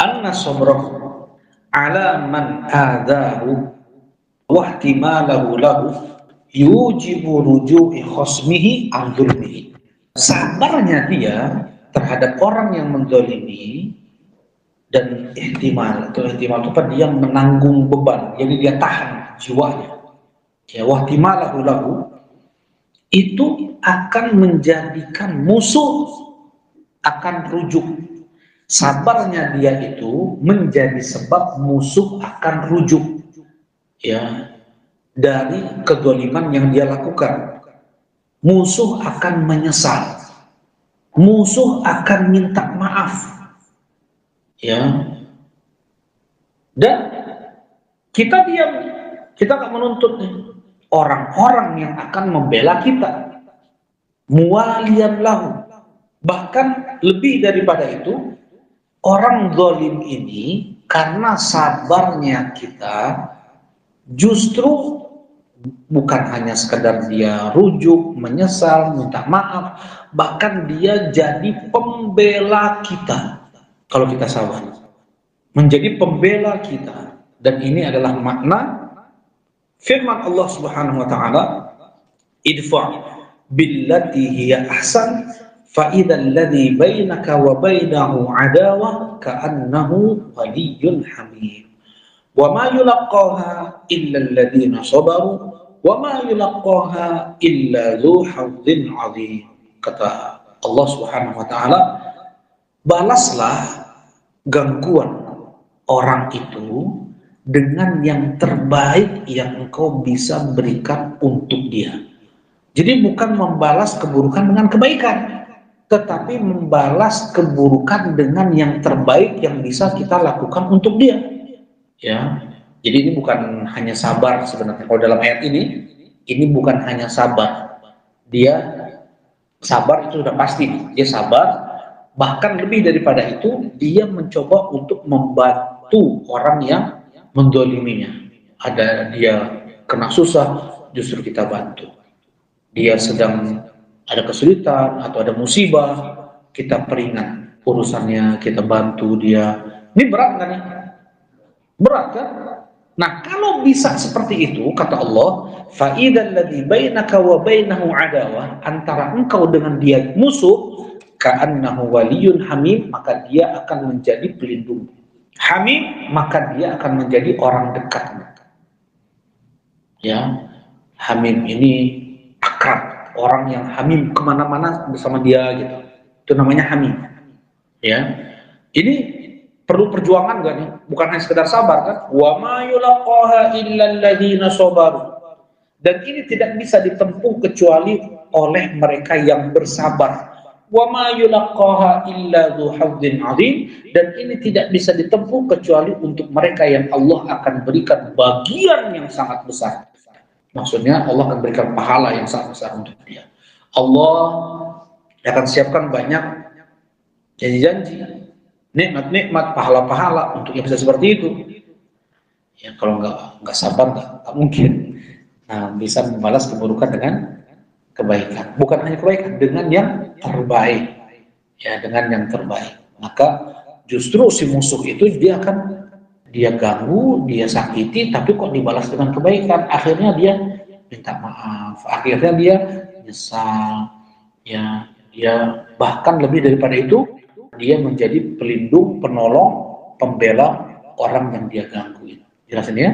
anna sabrahu ala man adahu wa ihtimalahu lahu yujibu ruju'i khasmihi an dzulmihi. Sabarnya dia terhadap orang yang menzalimi dan ihtimal itu apa, dia menanggung beban, jadi dia tahan jiwanya. Ya, wa ihtimalahu lahu itu akan menjadikan musuh akan rujuk. Sabarnya dia itu menjadi sebab musuh akan rujuk, ya, dari kezaliman yang dia lakukan. Musuh akan menyesal, musuh akan minta maaf, ya. Dan kita diam, kita nggak menuntut orang-orang yang akan membela kita, muwaliyan lahu. Bahkan lebih daripada itu, orang zalim ini karena sabarnya kita, justru bukan hanya sekedar dia rujuk, menyesal, minta maaf, bahkan dia jadi pembela kita. Kalau kita sabar, menjadi pembela kita. Dan ini adalah makna firman Allah Subhanahu wa taala, idfa' billati hiya ahsan fa idzal ladzi bainaka wa bainahu adawah ka'annahu waliyyun hamim wa ma yulaqqaha illa alladziina sabaru wa ma yulaqqaha illa dzu hazzin 'adzim. Kata Allah Subhanahu wa taala, balaslah gangguan orang itu dengan yang terbaik yang engkau bisa berikan untuk dia. Jadi bukan membalas keburukan dengan kebaikan, tetapi membalas keburukan dengan yang terbaik yang bisa kita lakukan untuk dia. Ya, jadi ini bukan hanya sabar sebenarnya. Kalau dalam ayat ini bukan hanya sabar. Dia sabar itu sudah pasti, dia sabar. Bahkan lebih daripada itu, dia mencoba untuk membantu orang yang mendoliminya. Ada dia kena susah, justru kita bantu. Dia sedang ada kesulitan atau ada musibah, kita peringat urusannya, kita bantu dia. Ini berat kan ya? Berat kan? Nah, kalau bisa seperti itu, kata Allah, fa idzal ladzi bainaka wa bainahu adawah, antara engkau dengan dia musuh, ka'annahu waliyyun hamim, maka dia akan menjadi pelindung. Hamim, maka dia akan menjadi orang dekat. Ya, hamim ini akrab. Orang yang hamim kemana-mana bersama dia gitu, itu namanya hamim. Ya, ini perlu perjuangan gak nih? Bukan hanya sekedar sabar kan? Wa ma yulaqqaha illa alladziina sabaru. Dan ini tidak bisa ditempuh kecuali oleh mereka yang bersabar. Wa ma yulaqqaha illa dzu hazzin 'adzim. Dan ini tidak bisa ditempuh kecuali untuk mereka yang Allah akan berikan bagian yang sangat besar. Maksudnya Allah akan berikan pahala yang sangat besar untuk dia. Allah akan siapkan banyak janji-janji, nikmat-nikmat, pahala-pahala untuk yang bisa seperti itu. Ya, kalau nggak sabar nggak mungkin. Nah, bisa membalas keburukan dengan kebaikan. Bukan hanya kebaikan, dengan yang terbaik. Ya, dengan yang terbaik. Maka justru si musuh itu dia ganggu, dia sakiti, tapi kok dibalas dengan kebaikan. Akhirnya dia minta maaf, akhirnya dia nyesal, ya, dia bahkan lebih daripada itu, dia menjadi pelindung, penolong, pembela orang yang dia ganggu. Jelasin ya?